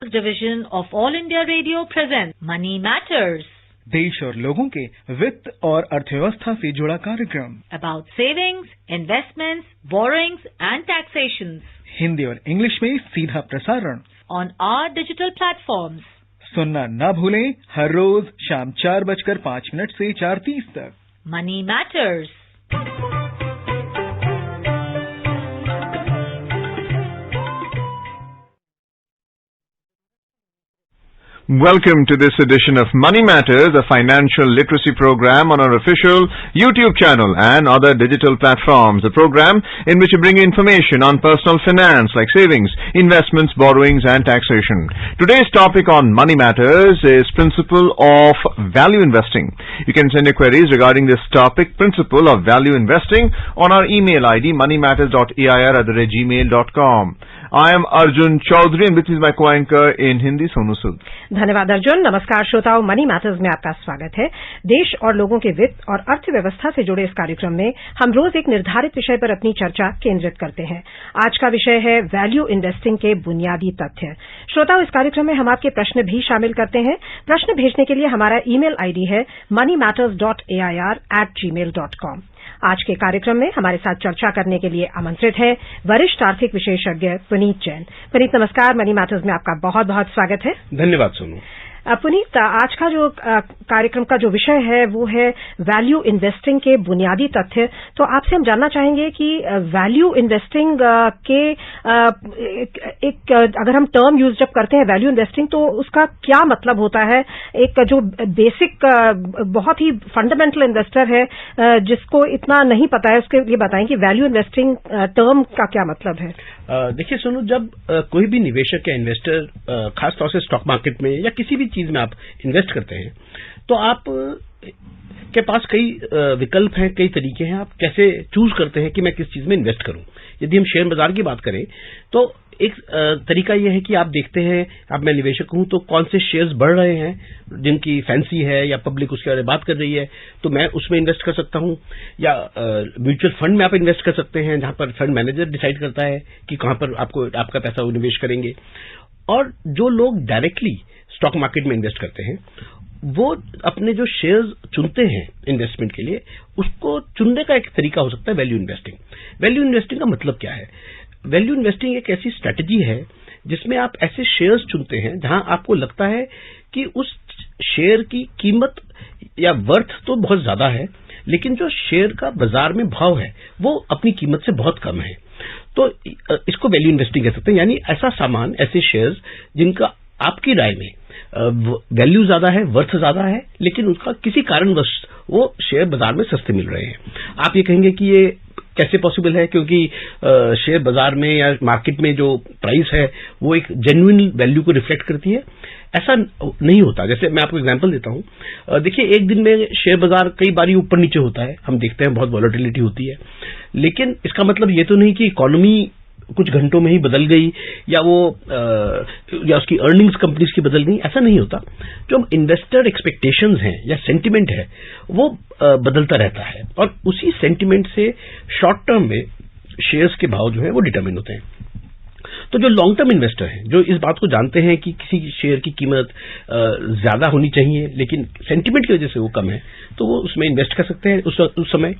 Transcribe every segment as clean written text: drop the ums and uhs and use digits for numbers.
Division of All India Radio presents Money Matters. देश और लोगों के वित्त और अर्थव्यवस्था से जुड़ा कार्यक्रम About savings, investments, borrowings and taxations. Hindi और इंग्लिश में सीधा प्रसारण On our digital platforms. सुनना न भूलें हर रोज शाम 4:05 से 4:30 तक। Money Matters. Welcome to this edition of Money Matters, a financial literacy program on our official YouTube channel and other digital platforms. A program in which we bring you information on personal finance like savings, investments, borrowings and taxation. Today's topic on Money Matters is principle of value investing. You can send your queries regarding this topic, principle of value investing, on our email ID moneymatters.air@gmail.com. I am Arjun Chaudhary and this is my co-anchor in Hindi, Sonu Sood. धन्यवाद अर्जुन। नमस्कार श्रोताओं, money matters में आपका स्वागत है। देश और लोगों के वित्त और अर्थव्यवस्था से जुड़े इस कार्यक्रम में हम रोज एक निर्धारित विषय पर अपनी चर्चा केंद्रित करते हैं। आज का विषय है वैल्यू इन्वेस्टिंग के बुनियादी तथ्य। श्रोताओं, इस कार्यक्रम में हम आपके प्रश्न भी शामिल करते हैं। प्रश्न भेजने के लिए हमारा ईमेल आईडी है moneymatters.air@gmail.com। आज के कार्यक्रम में हमारे साथ चर्चा करने के लिए आमंत्रित हैं वरिष्ठ आर्थिक विशेषज्ञ पुनीत जैन। पुनीत नमस्कार, मनी मैटर्स में आपका बहुत बहुत स्वागत है। धन्यवाद सोनू। पुनीत, आज का जो कार्यक्रम का जो विषय है वो है वैल्यू इन्वेस्टिंग के बुनियादी तथ्य। तो आपसे हम जानना चाहेंगे कि वैल्यू इन्वेस्टिंग के एक अगर हम टर्म यूज जब करते हैं वैल्यू इन्वेस्टिंग, तो उसका क्या मतलब होता है? एक जो बेसिक बहुत ही फंडामेंटल इन्वेस्टर है जिसको इतना नहीं पता है, उसके लिए बताएं कि वैल्यू इन्वेस्टिंग टर्म का क्या मतलब है। देखिए सोनू, जब कोई भी निवेशक या इन्वेस्टर खासतौर से स्टॉक मार्केट में या किसी भी चीज में आप इन्वेस्ट करते हैं तो आप के पास कई विकल्प हैं, कई तरीके हैं। आप कैसे चूज करते हैं कि मैं किस चीज में इन्वेस्ट करूं। यदि हम शेयर बाजार की बात करें तो एक तरीका यह है कि आप देखते हैं, अब मैं निवेशक हूं तो कौन से शेयर्स बढ़ रहे हैं जिनकी फैंसी है या पब्लिक उसके बारे में बात कर रही है, तो मैं उसमें इन्वेस्ट कर सकता हूं। या म्यूचुअल फंड में आप इन्वेस्ट कर सकते हैं जहां पर फंड मैनेजर डिसाइड करता है कि कहां पर आपका पैसा वो निवेश करेंगे। और जो लोग डायरेक्टली स्टॉक मार्केट में इन्वेस्ट करते हैं वो अपने जो शेयर्स चुनते हैं इन्वेस्टमेंट के लिए, उसको चुनने का एक तरीका हो सकता है वैल्यू इन्वेस्टिंग। वैल्यू इन्वेस्टिंग का मतलब क्या है? वैल्यू इन्वेस्टिंग एक ऐसी स्ट्रैटेजी है जिसमें आप ऐसे शेयर्स चुनते हैं जहां आपको लगता है कि उस शेयर की कीमत या वर्थ तो बहुत ज्यादा है, लेकिन जो शेयर का बाजार में भाव है वो अपनी कीमत से बहुत कम है। तो इसको वैल्यू इन्वेस्टिंग कह सकते हैं। यानी ऐसा सामान, ऐसे शेयर्स जिनका आपकी राय में वैल्यू ज्यादा है, वर्थ ज्यादा है, लेकिन उसका किसी कारणवश वो शेयर बाजार में सस्ते मिल रहे हैं। आप ये कहेंगे कि ये कैसे पॉसिबल है, क्योंकि शेयर बाजार में या मार्केट में जो प्राइस है वो एक जेन्युइन वैल्यू को रिफ्लेक्ट करती है। ऐसा नहीं होता। जैसे मैं आपको एग्जांपल देता हूं। देखिए, एक दिन में शेयर बाजार कई बार ऊपर नीचे होता है, हम देखते हैं बहुत वॉलेटिलिटी होती है, लेकिन इसका मतलब ये तो नहीं कि इकोनॉमी कुछ घंटों में ही बदल गई या या उसकी अर्निंग्स कंपनीज की बदल गई। ऐसा नहीं होता। जो इन्वेस्टर एक्सपेक्टेशंस हैं या सेंटिमेंट है वो बदलता रहता है और उसी सेंटिमेंट से शॉर्ट टर्म में शेयर्स के भाव जो है वो डिटरमिन होते हैं। तो जो लॉन्ग टर्म इन्वेस्टर हैं, जो इस बात को जानते हैं कि किसी शेयर की कीमत ज्यादा होनी चाहिए लेकिन सेंटिमेंट की वजह से वो कम है, तो वो उसमें इन्वेस्ट कर सकते हैं उस समय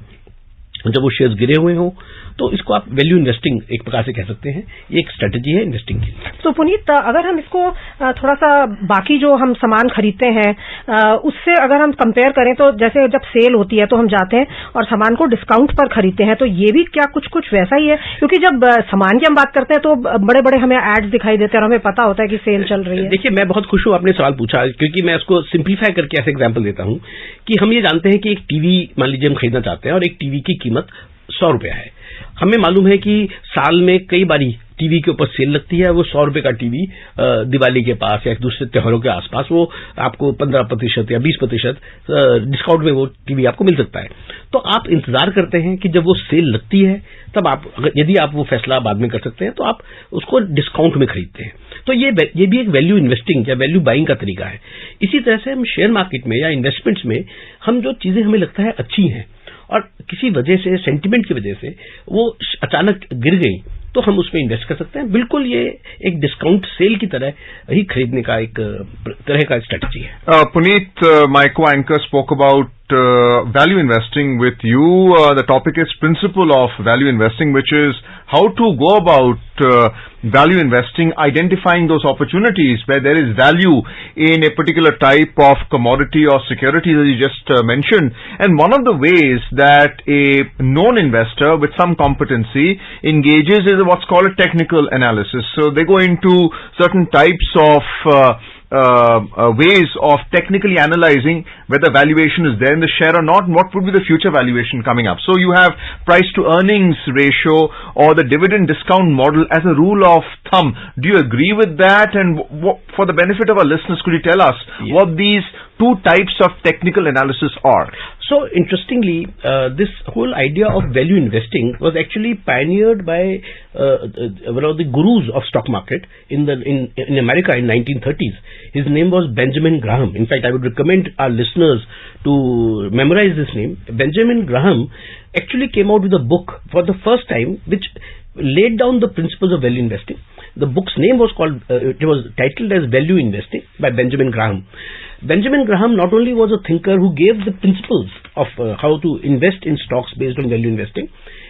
जब वो शेयर्स गिरे हुए हों। तो इसको आप वैल्यू इन्वेस्टिंग एक प्रकार से कह सकते हैं। ये एक स्ट्रेटजी है इन्वेस्टिंग की। तो पुनीत, अगर हम इसको थोड़ा सा बाकी जो हम सामान खरीदते हैं उससे अगर हम कंपेयर करें, तो जैसे जब सेल होती है तो हम जाते हैं और सामान को डिस्काउंट पर खरीदते हैं, तो ये भी क्या कुछ वैसा ही है? क्योंकि जब सामान की हम बात करते हैं तो बड़े बड़े हमें एड्स दिखाई देते हैं और हमें पता होता है कि सेल चल रही है। देखिए, मैं बहुत खुश हूं आपने सवाल पूछा, क्योंकि मैं उसको सिंप्लीफाई करके ऐसे एग्जाम्पल देता हूं कि हम ये जानते हैं कि एक टीवी मान लीजिए हम खरीदना चाहते हैं और एक टीवी की कीमत 100 रुपया है। हमें मालूम है कि साल में कई बारी टीवी के ऊपर सेल लगती है। वो 100 रुपए का टीवी दिवाली के पास या दूसरे त्योहारों के आसपास वो आपको 15% या 20% डिस्काउंट में वो टीवी आपको मिल सकता है। तो आप इंतजार करते हैं कि जब वो सेल लगती है तब आप, यदि आप वो फैसला बाद में कर सकते हैं तो आप उसको डिस्काउंट में खरीदते हैं। तो ये भी एक वैल्यू इन्वेस्टिंग या वैल्यू बाइंग का तरीका है। इसी तरह से हम शेयर मार्केट में या इन्वेस्टमेंट्स में हम जो चीजें हमें लगता है अच्छी हैं और किसी वजह से, सेंटिमेंट की वजह से वो अचानक गिर गई तो हम उसमें इन्वेस्ट कर सकते हैं। बिल्कुल ये एक डिस्काउंट सेल की तरह ही खरीदने का एक तरह का स्ट्रेटजी है। Puneet, my co-anchor spoke about value investing with you. The topic is principle of value investing, which is how to go about value investing, identifying those opportunities where there is value in a particular type of commodity or security that you just mentioned. And one of the ways that a known investor with some competency engages is what's called a technical analysis. So they go into certain types of ways of technically analyzing whether valuation is there in the share or not, and what would be the future valuation coming up. So you have price to earnings ratio or the dividend discount model as a rule of thumb. Do you agree with that? And for the benefit of our listeners, could you tell us what these two types of technical analysis are? So interestingly, this whole idea of value investing was actually pioneered by one of the gurus of stock market in America in 1930s. His name was Benjamin Graham. In fact, I would recommend our listeners to memorize this name. Benjamin Graham actually came out with a book for the first time which laid down the principles of value investing. The book's name was it was titled as Value Investing by Benjamin Graham. Benjamin Graham not only was a thinker who gave the principles of how to invest in stocks based on value investing,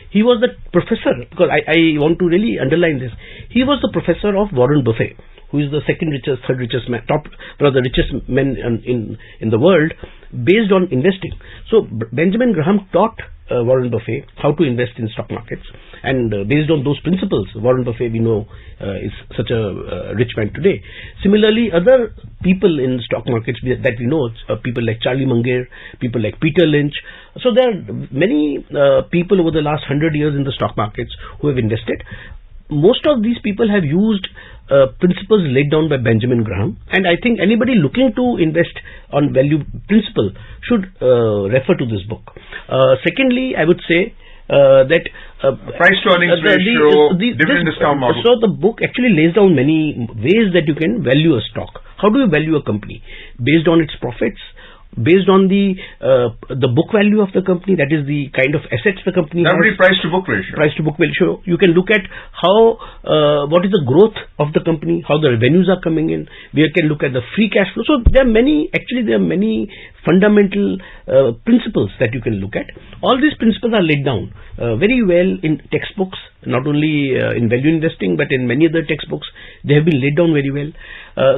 he was the professor, because I want to really underline this, he was the professor of Warren Buffett, who is the second richest, third richest man, one of the richest men in the world, based on investing. So Benjamin Graham taught Warren Buffett how to invest in stock markets, and based on those principles, Warren Buffett, we know, is such a rich man today. Similarly, other people in stock markets that we know, people like Charlie Munger, people like Peter Lynch. So there are many people over the last 100 years in the stock markets who have invested. Most of these people have used principles laid down by Benjamin Graham, and I think anybody looking to invest on value principle should refer to this book. Secondly, I would say that price to earnings ratio, dividend discount model. So the book actually lays down many ways that you can value a stock. How do you value a company? Based on its profits, based on the book value of the company, that is the kind of assets the company has. That would be price to book ratio. Price to book ratio. You can look at how what is the growth of the company, how the revenues are coming in. We can look at the free cash flow. So there are many fundamental principles that you can look at. All these principles are laid down very well in textbooks, not only in value investing but in many other textbooks. They have been laid down very well.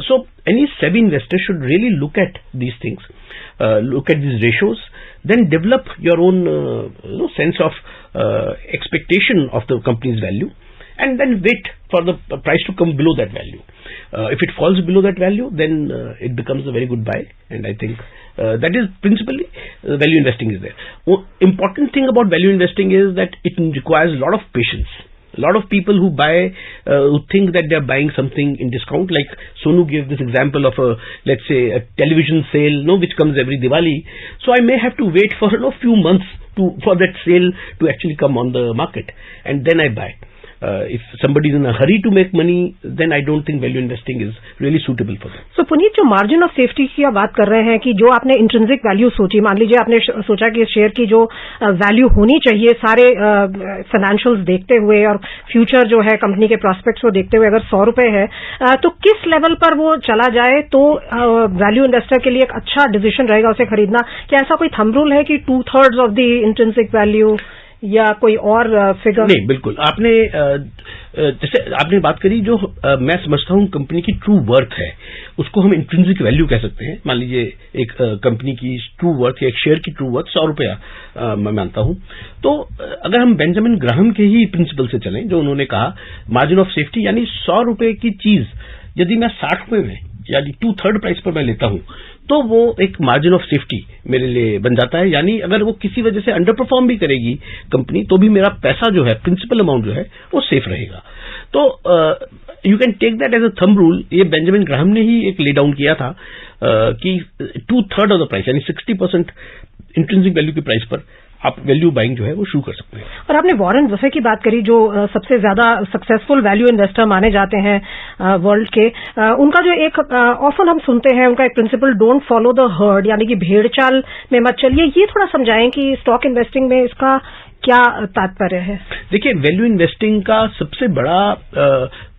So any savvy investor should really look at these things, look at these ratios, then develop your own sense of expectation of the company's value, and then wait for the price to come below that value. If it falls below that value, then it becomes a very good buy, and I think that is principally value investing is there. Important thing about value investing is that it requires a lot of patience. A lot of people who buy, who think that they are buying something in discount, like Sonu gave this example of let's say a television sale, which comes every Diwali. So I may have to wait for a few months for that sale to actually come on the market, and then I buy. If somebody is in a hurry to make money, then I don't think value investing is really suitable for them. So Puneet, जो margin of safety की आप बात कर रहे हैं कि जो आपने इंट्रिंसिक वैल्यू सोची, मान लीजिए आपने सोचा कि शेयर की जो वैल्यू होनी चाहिए सारे फाइनेंशियल्स देखते हुए और फ्यूचर जो है कंपनी के प्रोस्पेक्ट्स को देखते हुए अगर 100 रुपए है, तो किस लेवल पर वो चला जाए तो वैल्यू इन्वेस्टर के लिए एक अच्छा डिसीजन रहेगा उसे खरीदना? क्या ऐसा कोई थंब रूल है कि 2/3 ऑफ द इंट्रिंसिक वैल्यू या कोई और फिगर? नहीं, बिल्कुल। आपने जैसे आपने बात करी, जो मैं समझता हूं कंपनी की ट्रू वर्थ है, उसको हम इंट्रिंसिक वैल्यू कह सकते हैं। मान लीजिए एक कंपनी की ट्रू वर्थ या एक शेयर की ट्रू वर्थ 100 रुपया मैं मानता हूं, तो अगर हम बेंजामिन ग्राहम के ही प्रिंसिपल से चलें, जो उन्होंने कहा मार्जिन ऑफ सेफ्टी, यानी 100 रुपए की चीज यदि मैं 60 रुपए में यानी 2/3 प्राइस पर मैं लेता हूं, तो वो एक मार्जिन ऑफ सेफ्टी मेरे लिए बन जाता है। यानी अगर वो किसी वजह से अंडर परफॉर्म भी करेगी कंपनी, तो भी मेरा पैसा जो है, प्रिंसिपल अमाउंट जो है, वो सेफ रहेगा। तो you can take that as a thumb rule. ये बेंजामिन ग्राहम ने ही एक ले डाउन किया था कि 2/3 ऑफ द प्राइस यानी 60% इंट्रिंसिक वैल्यू की प्राइस पर आप वैल्यू बाइंग जो है वो शुरू कर सकते हैं। और आपने वॉरेन बफे की बात करी, जो सबसे ज्यादा सक्सेसफुल वैल्यू इन्वेस्टर माने जाते हैं वर्ल्ड के। उनका जो एक ऑफन हम सुनते हैं, उनका एक principle, don't follow the herd, यानी कि भेड़ चाल में मत चलिए। ये थोड़ा समझाएं कि स्टॉक इन्वेस्टिंग में इसका क्या तात्पर्य है? देखिए, वैल्यू इन्वेस्टिंग का सबसे बड़ा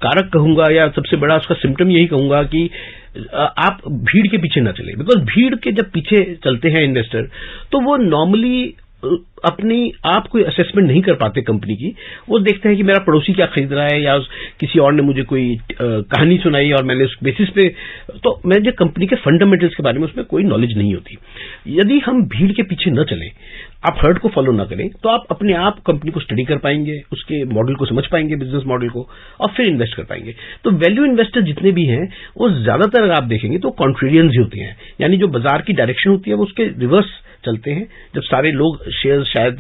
कारक कहूंगा या सबसे बड़ा उसका सिम्टम यही कहूंगा कि आप भीड़ के पीछे न चले। बिकॉज भीड़ के जब पीछे चलते हैं इन्वेस्टर, तो वो नॉर्मली अपनी आप कोई असेसमेंट नहीं कर पाते कंपनी की। वो देखते हैं कि मेरा पड़ोसी क्या खरीद रहा है या किसी और ने मुझे कोई कहानी सुनाई और मैंने उस बेसिस पे, तो मुझे कंपनी के फंडामेंटल्स के बारे में उसमें कोई नॉलेज नहीं होती। यदि हम भीड़ के पीछे न चलें, आप हर्ट को फॉलो ना करें, तो आप अपने आप कंपनी को स्टडी कर पाएंगे, उसके मॉडल को समझ पाएंगे, बिजनेस मॉडल को, और फिर इन्वेस्ट कर पाएंगे। तो वैल्यू इन्वेस्टर जितने भी हैं वो ज्यादातर अगर आप देखेंगे तो कॉन्ट्रेरियंस ही होते हैं, यानी जो बाजार की डायरेक्शन होती है वो उसके रिवर्स चलते हैं। जब सारे लोग शेयर शायद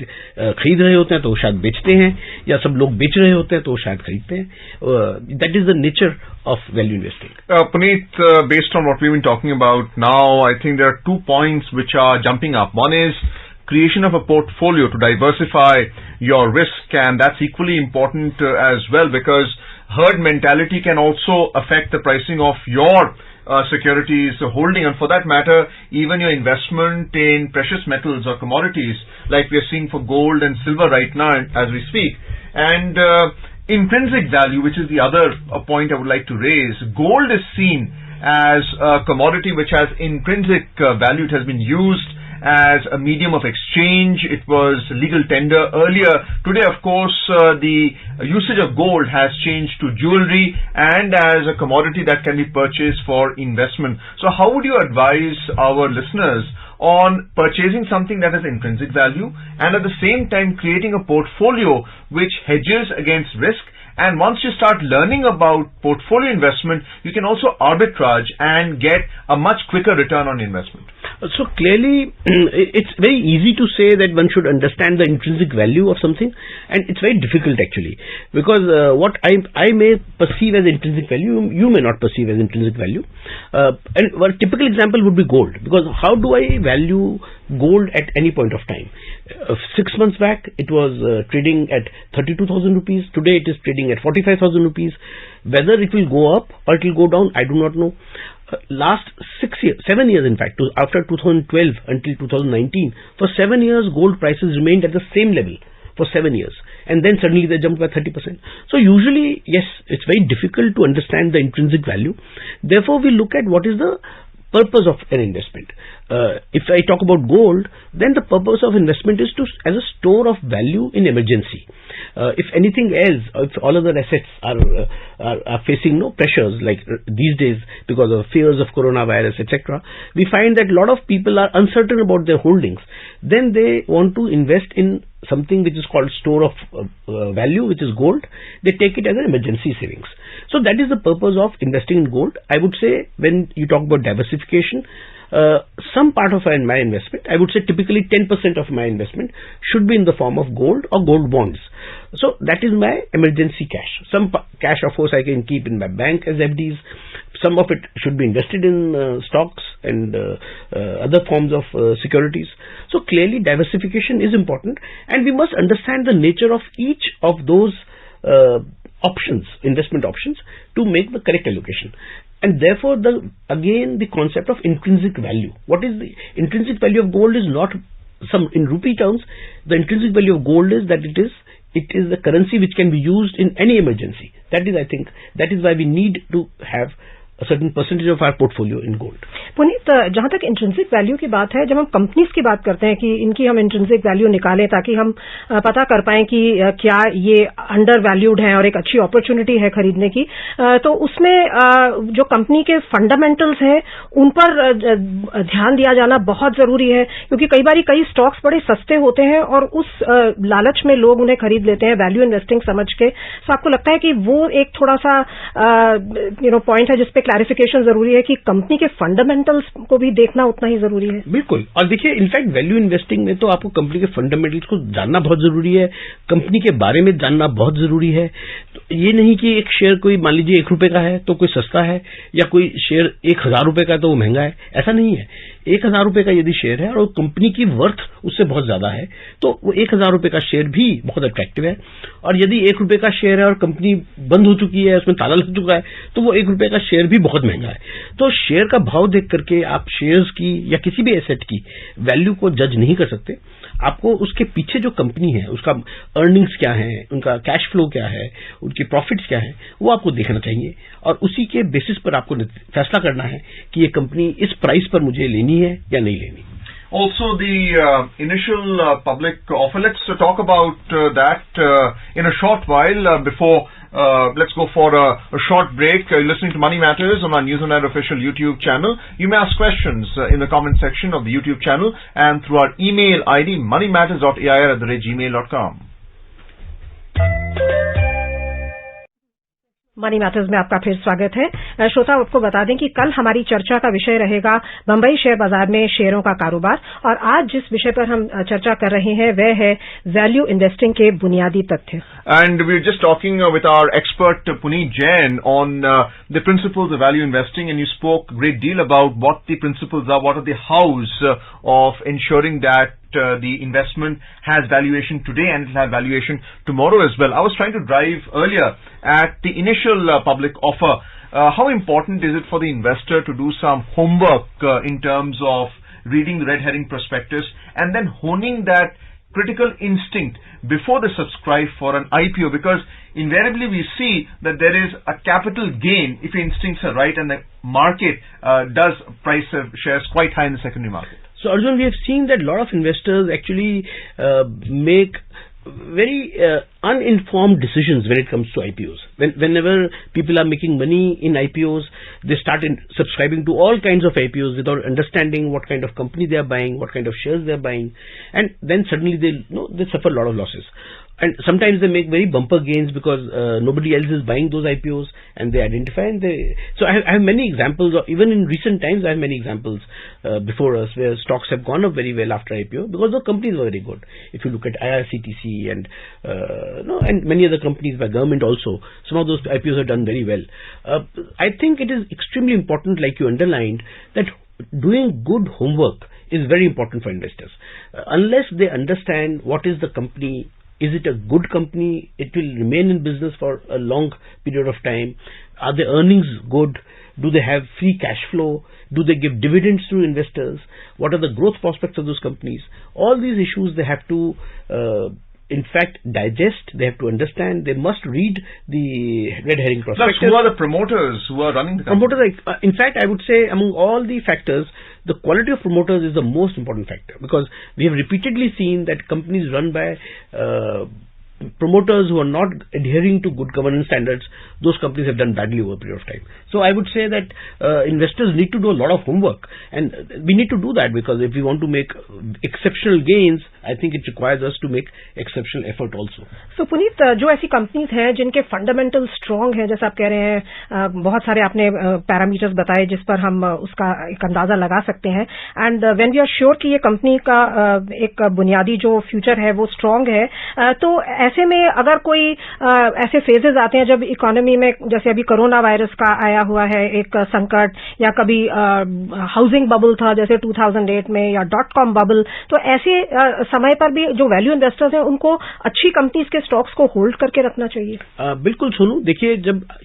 खरीद रहे होते हैं तो वो शायद बेचते हैं, या सब लोग बेच रहे होते हैं तो वो शायद खरीदते हैं। That is the nature of value investing. Puneet, based on what we've been talking about now, I think there are 2 points which are jumping up. One is creation of a portfolio to diversify your risk, and that's equally important as well, because herd mentality can also affect the pricing of your securities holding, and for that matter even your investment in precious metals or commodities like we are seeing for gold and silver right now as we speak. And intrinsic value, which is the other point I would like to raise. Gold is seen as a commodity which has intrinsic value. It has been used as a medium of exchange. It was legal tender earlier. Today, of course, the usage of gold has changed to jewelry and as a commodity that can be purchased for investment. So how would you advise our listeners on purchasing something that has intrinsic value and at the same time creating a portfolio which hedges against risk? And once you start learning about portfolio investment, you can also arbitrage and get a much quicker return on investment. So clearly, it's very easy to say that one should understand the intrinsic value of something, and it's very difficult actually, because what I may perceive as intrinsic value, you may not perceive as intrinsic value. And one typical example would be gold, because how do I value gold at any point of time? 6 months back, it was trading at 32,000 rupees. Today, it is trading at 45,000 rupees. Whether it will go up or it will go down, I do not know. Last 7 years in fact, after 2012 until 2019, for 7 years gold prices remained at the same level for 7 years, and then suddenly they jumped by 30%. So usually, yes, it's very difficult to understand the intrinsic value. Therefore, we look at what is the purpose of an investment. If I talk about gold, then the purpose of investment is as a store of value in emergency. If anything else, if all other assets are facing no pressures like these days because of fears of coronavirus, etc., we find that a lot of people are uncertain about their holdings. Then they want to invest in something which is called store of value, which is gold. They take it as an emergency savings. So that is the purpose of investing in gold. I would say when you talk about diversification, some part of my investment, I would say typically 10% of my investment should be in the form of gold or gold bonds. So that is my emergency cash. Some cash, of course, I can keep in my bank as FDs. Some of it should be invested in stocks and other forms of securities. So clearly diversification is important, and we must understand the nature of each of those options, investment options, to make the correct allocation. And therefore, again, the concept of intrinsic value. What is the intrinsic value of gold is not some in rupee terms. The intrinsic value of gold is that it is the currency which can be used in any emergency. That is, I think, that is why we need to have a certain percentage of our portfolio in gold. Puneet, जहां तक intrinsic value की बात है, जब हम companies की बात करते हैं कि इनकी हम इंट्रिंसिक वैल्यू निकालें ताकि हम पता कर पाएं कि क्या ये अंडर वैल्यूड है और एक अच्छी अपॉर्चुनिटी है खरीदने की, तो उसमें जो कंपनी के फंडामेंटल्स हैं उन पर ध्यान दिया जाना बहुत जरूरी है, क्योंकि कई बार कई स्टॉक्स बड़े सस्ते होते हैं और उस लालच में लोग उन्हें खरीद लेते हैं वैल्यू इन्वेस्टिंग समझ के। तो आपको लगता है कि वो एक थोड़ा सा पॉइंट है जिसपे क्लैरिफिकेशन जरूरी है कि कंपनी के फंडामेंटल्स को भी देखना उतना ही जरूरी है? बिल्कुल। और देखिए, इनफैक्ट वैल्यू इन्वेस्टिंग में तो आपको कंपनी के फंडामेंटल्स को जानना बहुत जरूरी है, कंपनी के बारे में जानना बहुत जरूरी है। तो ये नहीं कि एक शेयर कोई मान लीजिए 1 रुपए का है तो कोई सस्ता है, या कोई शेयर 1000 रुपए का तो वो महंगा है, ऐसा नहीं है। 1000 रुपए का यदि शेयर है और कंपनी की वर्थ उससे बहुत ज्यादा है तो वो 1000 रुपए का शेयर भी बहुत अट्रैक्टिव है। और यदि 1 रुपए का शेयर है और कंपनी बंद हो चुकी है, उसमें ताला लग चुका है, तो वो 1 रुपए का शेयर भी बहुत महंगा है। तो शेयर का भाव देख करके आप शेयर्स की या किसी भी एसेट की वैल्यू को जज नहीं कर सकते। आपको उसके पीछे जो कंपनी है उसका अर्निंग्स क्या है, उनका कैश फ्लो क्या है, उनकी प्रॉफिट्स क्या है, वो आपको देखना चाहिए और उसी के बेसिस पर आपको फैसला करना है कि ये कंपनी इस प्राइस पर मुझे लेनी है या नहीं लेनी। Also, the initial public offer. Let's talk about that in a short while. Before, let's go for a short break. You're listening to Money Matters on our News on Air official YouTube channel. You may ask questions in the comment section of the YouTube channel and through our email ID moneymatters.air@gmail.com. Money matters में आपका फिर स्वागत है। श्रोता, आपको बता दें कि कल हमारी चर्चा का विषय रहेगा बंबई शेयर बाजार में शेयरों का कारोबार, और आज जिस विषय पर हम चर्चा कर रहे हैं वह है वैल्यू इन्वेस्टिंग के बुनियादी तथ्य। And we're just talking with our expert Puneet Jain on the principles of value investing, and you spoke a great deal about what the principles are, what are the hows of ensuring that the investment has valuation today and it will have valuation tomorrow as well. I was trying to drive earlier at the initial public offer. How important is it for the investor to do some homework in terms of reading the red herring prospectus and then honing that critical instinct before they subscribe for an IPO? Because invariably we see that there is a capital gain if your instincts are right and the market does price shares quite high in the secondary market. So Arjun, we have seen that a lot of investors actually make very uninformed decisions when it comes to IPOs. Whenever people are making money in IPOs, they start subscribing to all kinds of IPOs without understanding what kind of company they are buying, what kind of shares they are buying, and then suddenly they suffer a lot of losses. And sometimes they make very bumper gains because nobody else is buying those IPOs, and they identify and So I have many examples, even in recent times I have many examples before us where stocks have gone up very well after IPO because the companies were very good. If you look at IRCTC and and many other companies by government also, some of those IPOs have done very well. I think it is extremely important, like you underlined, that doing good homework is very important for investors. Unless they understand what is the company, is it a good company, it will remain in business for a long period of time, are the earnings good, do they have free cash flow, do they give dividends to investors, what are the growth prospects of those companies, all these issues they have to in fact digest, they have to understand, they must read the red herring prospectus. Plus, who are the promoters who are running the company? Promoters, in fact, I would say among all the factors, the quality of promoters is the most important factor, because we have repeatedly seen that companies run by promoters who are not adhering to good governance standards, those companies have done badly over a period of time. So I would say that investors need to do a lot of homework, and we need to do that because if we want to make exceptional gains, I think it requires us to make exceptional effort also. So Puneet, जो ऐसी companies हैं जिनके fundamental strong हैं, जैसे आप कह रहे हैं, बहुत सारे आपने पैरामीटर्स बताए जिस पर हम उसका एक अंदाजा लगा सकते हैं, and when we are sure कि ये कंपनी का एक बुनियादी जो फ्यूचर है वो स्ट्रांग है, तो ऐसे में अगर कोई ऐसे फेजेस आते हैं जब इकोनॉमी में, जैसे अभी कोरोना वायरस का आया हुआ है एक संकट, या कभी हाउसिंग बबल था जैसे 2008 में, या .com बबल, तो ऐसे समय पर भी जो वैल्यू इन्वेस्टर्स हैं उनको अच्छी कंपनीज के स्टॉक्स को होल्ड करके रखना चाहिए। बिल्कुल सोनू, देखिए,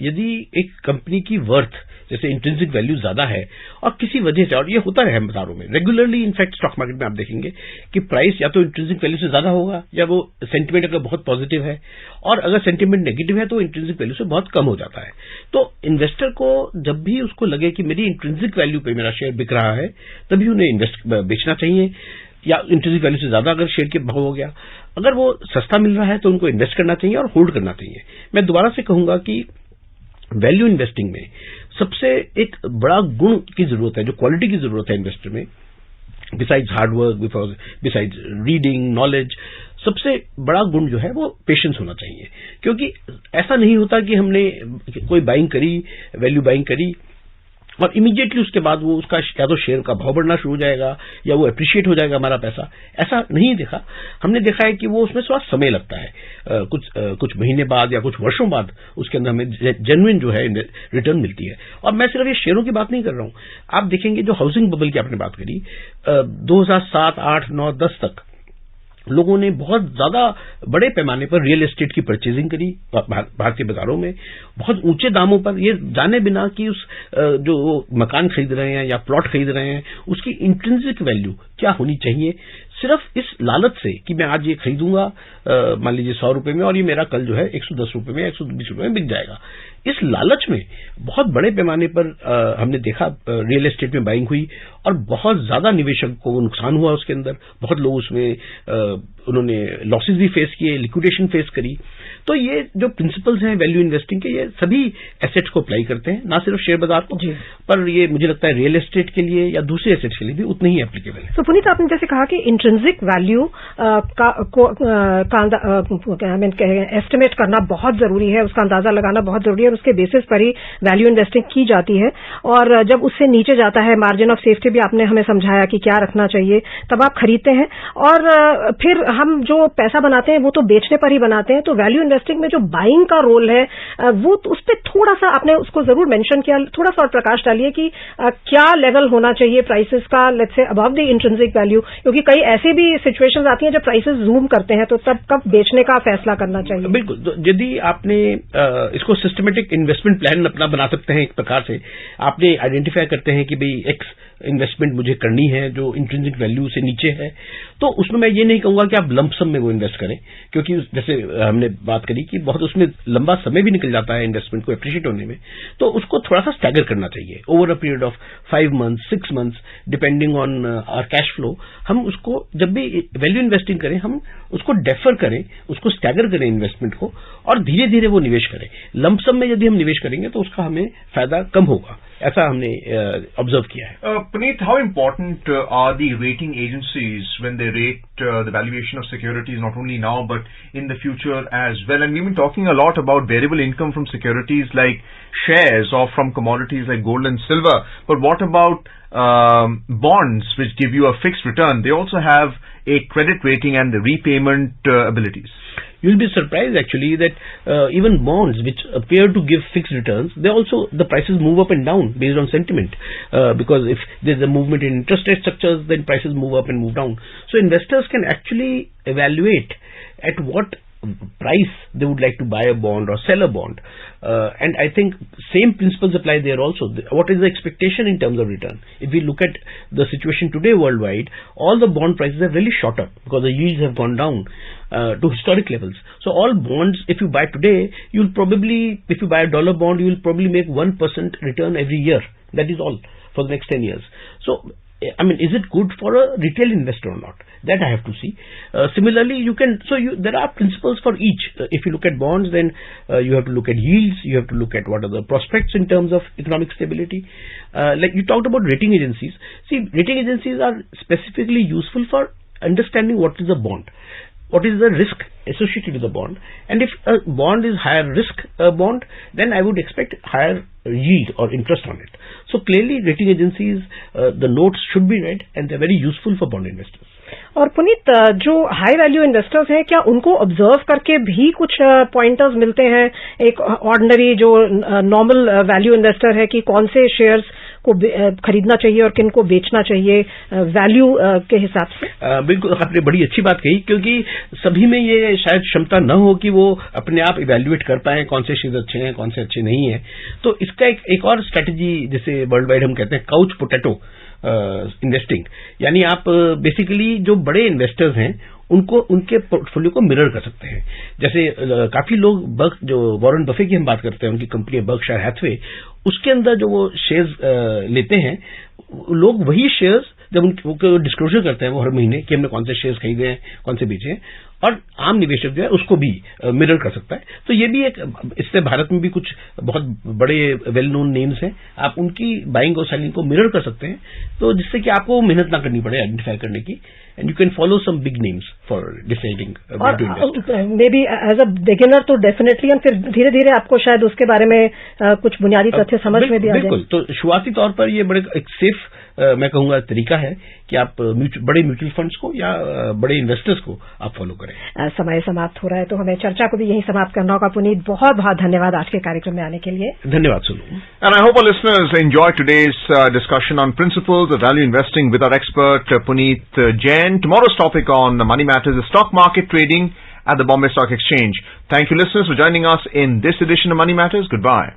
यदि एक कंपनी की वर्थ जैसे इंट्रिंसिक वैल्यू ज्यादा है और किसी वजह से, और ये होता है बाजारों में रेगुलरली, इनफैक्ट स्टॉक मार्केट में आप देखेंगे कि प्राइस या तो इंट्रिंसिक वैल्यू से ज्यादा होगा, या वो सेंटिमेंट अगर बहुत पॉजिटिव है, और अगर सेंटिमेंट नेगेटिव है तो इंट्रिंसिक वैल्यू से बहुत कम हो जाता है। तो इन्वेस्टर को जब भी उसको लगे कि मेरी इंट्रिंसिक वैल्यू पे मेरा शेयर बिक रहा है, तभी उन्हें बेचना चाहिए, या इंट्रिंसिक वैल्यू से ज्यादा अगर शेयर के भाव हो गया, अगर वो सस्ता मिल रहा है तो उनको इन्वेस्ट करना चाहिए और होल्ड करना चाहिए। मैं दोबारा से कहूंगा कि वैल्यू इन्वेस्टिंग में सबसे एक बड़ा गुण की जरूरत है, जो क्वालिटी की जरूरत है इन्वेस्टर में, besides hard work, besides reading, knowledge, सबसे बड़ा गुण जो है वो पेशेंस होना चाहिए। क्योंकि ऐसा नहीं होता कि हमने कोई बाइंग करी, वैल्यू बाइंग करी, और इमीडिएटली उसके बाद वो उसका या तो शेयर का भाव बढ़ना शुरू हो जाएगा या वो एप्रिशिएट हो जाएगा हमारा पैसा। ऐसा नहीं देखा, हमने देखा है कि वो उसमें थोड़ा समय लगता है, कुछ महीने बाद या कुछ वर्षों बाद उसके अंदर हमें जेन्युइन जो है रिटर्न मिलती है। और मैं सिर्फ ये शेयरों की बात नहीं कर रहा हूं, आप देखेंगे जो हाउसिंग बबल की आपने बात करी, 2007, 8, 9, 10 तक लोगों ने बहुत ज्यादा बड़े पैमाने पर रियल एस्टेट की परचेजिंग करी भारतीय बाजारों में, बहुत ऊंचे दामों पर, ये जाने बिना कि उस जो मकान खरीद रहे हैं या प्लॉट खरीद रहे हैं उसकी इंट्रिंसिक वैल्यू क्या होनी चाहिए, सिर्फ इस लालच से कि मैं आज ये खरीदूंगा मान लीजिए 100 रुपए में और ये मेरा कल जो है 110 रुपए में 120 रुपए में बिक जाएगा, इस लालच में बहुत बड़े पैमाने पर हमने देखा रियल एस्टेट में बाइंग हुई और बहुत ज्यादा निवेशक को नुकसान हुआ उसके अंदर, बहुत लोग उसमें उन्होंने लॉसेस भी फेस किए, लिक्विडेशन फेस करी। तो ये जो प्रिंसिपल्स हैं वैल्यू इन्वेस्टिंग के, ये सभी एसेट्स को अप्लाई करते हैं, ना सिर्फ शेयर बाजार को, पर ये मुझे लगता है रियल एस्टेट के लिए या दूसरे एसेट्स के लिए भी उतनी ही एप्लीकेबल है। तो पुनीत, आपने जैसे कहा कि इंट्रिंसिक वैल्यू एस्टिमेट करना बहुत जरूरी है, उसका अंदाजा लगाना बहुत जरूरी है और उसके बेसिस पर ही वैल्यू इन्वेस्टिंग की जाती है। और जब उससे नीचे जाता है, मार्जिन ऑफ सेफ्टी भी आपने हमें समझाया कि क्या रखना चाहिए, तब आप खरीदते हैं और फिर हम जो पैसा बनाते हैं वो तो बेचने पर ही बनाते हैं। तो वैल्यू इन्वेस्टिंग में जो बाइंग का रोल है वो उस पर थोड़ा सा आपने उसको जरूर मेंशन किया, थोड़ा सा और प्रकाश डालिए कि क्या लेवल होना चाहिए प्राइसेस का, let's say above the intrinsic value, क्योंकि कई ऐसी भी सिचुएशंस आती हैं जब प्राइसेस जूम करते हैं, तो तब कब बेचने का फैसला करना चाहिए। बिल्कुल, तो यदि आपने इसको सिस्टमेटिक इन्वेस्टमेंट प्लान अपना बना सकते हैं, एक प्रकार से आपने आइडेंटिफाई करते हैं कि भाई एक्स इन्वेस्टमेंट मुझे करनी है जो इंट्रिंसिक वैल्यू से नीचे है, तो उसमें मैं ये नहीं कहूंगा कि आप लंप सम में वो इन्वेस्ट करें, क्योंकि जैसे हमने बात करी कि बहुत उसमें लंबा समय भी निकल जाता है इन्वेस्टमेंट को एप्रिशिएट होने में, तो उसको थोड़ा सा स्टैगर करना चाहिए over a period of 5 months 6 months depending on our cash flow. हम उसको जब भी वैल्यू इन्वेस्टिंग करें हम उसको डेफर करें, उसको स्टैगर करें इन्वेस्टमेंट को और धीरे धीरे वो निवेश करें। लंप सम में यदि हम निवेश करेंगे तो उसका हमें फायदा कम होगा, ऐसा हमने ऑब्जर्व किया है। Puneet, how important are the rating agencies when they rate the valuation of securities, not only now but in the future as well? And we've been talking a lot about variable income from securities like shares or from commodities like gold and silver. But what about bonds which give you a fixed return? They also have a credit rating and the repayment abilities. You'll be surprised actually that even bonds which appear to give fixed returns, they also, the prices move up and down based on sentiment, because if there's a movement in interest rate structures, then prices move up and move down. So investors can actually evaluate at what price they would like to buy a bond or sell a bond, and I think same principles apply there also. What is the expectation in terms of return? If we look at the situation today worldwide, all the bond prices have really shot up because the yields have gone down to historic levels. So all bonds, if you buy today, you'll probably, if you buy a dollar bond, you'll probably make 1% return every year. That is all for the next 10 years. So I mean, is it good for a retail investor or not? That I have to see. Similarly, you can, there are principles for each. If you look at bonds, then you have to look at yields, you have to look at what are the prospects in terms of economic stability. Like you talked about rating agencies. See, rating agencies are specifically useful for understanding what is a bond. What is the risk associated with the bond? And if a bond is higher risk bond, then I would expect higher yield or interest on it. So clearly rating agencies, the notes should be read and they're very useful for bond investors. और पुनीत, जो high value investors हैं, क्या उनको observe करके भी कुछ pointers मिलते हैं? एक ऑर्डिनरी जो नॉर्मल वैल्यू इन्वेस्टर है कि कौन से शेयर्स को खरीदना चाहिए और किन को बेचना चाहिए वैल्यू के हिसाब से? बिल्कुल, आपने बड़ी अच्छी बात कही, क्योंकि सभी में ये शायद क्षमता न हो कि वो अपने आप इवैल्यूएट कर पाए कौन से शेयर अच्छे हैं कौन से अच्छे नहीं है। तो इसका एक और स्ट्रेटजी, जिसे वर्ल्ड वाइड हम कहते हैं काउच पोटैटो इन्वेस्टिंग, यानी आप बेसिकली जो बड़े इन्वेस्टर्स हैं उनको उनके पोर्टफोलियो को मिरर कर सकते हैं। जैसे काफी लोग जो वॉरेन बफे की हम बात करते हैं, उनकी कंपनी बर्कशायर हैथवे, उसके अंदर जो वो शेयर्स लेते हैं, लोग वही शेयर्स जब उनको डिस्क्लोजर करते हैं वो हर महीने कि हमने कौन से शेयर्स खरीदे हैं कौन से बेचे हैं, और आम निवेशक जो है उसको भी मिरर कर सकता है। तो ये भी एक, इससे भारत में भी कुछ बहुत बड़े वेल नोन नेम्स हैं, आप उनकी बाइंग और सेलिंग को मिरर कर सकते हैं, तो जिससे कि आपको मेहनत ना करनी पड़े आइडेंटिफाई करने की, and you can follow some big names for deciding. Maybe as a beginner तो डेफिनेटली, और फिर धीरे धीरे आपको शायद उसके बारे में कुछ बुनियादी तथ्य समझ में भी आ जाए। बिल्कुल, तो शुरुआती तौर पर ये बड़े एक सेफ मैं कहूंगा तरीका है कि आप बड़े म्यूचुअल फंड्स को या बड़े इन्वेस्टर्स को आप फॉलो करें। समय समाप्त हो रहा है, तो हमें चर्चा को भी यहीं समाप्त करना होगा। पुनीत, बहुत बहुत धन्यवाद आज के कार्यक्रम में आने के लिए। धन्यवाद सुनो। And I hope our listeners enjoyed today's discussion on principles of value investing with our expert Puneet Jain. Tomorrow's topic on Money Matters is stock market trading at the Bombay Stock Exchange. Thank you, listeners, for joining us in this edition of Money Matters. Goodbye.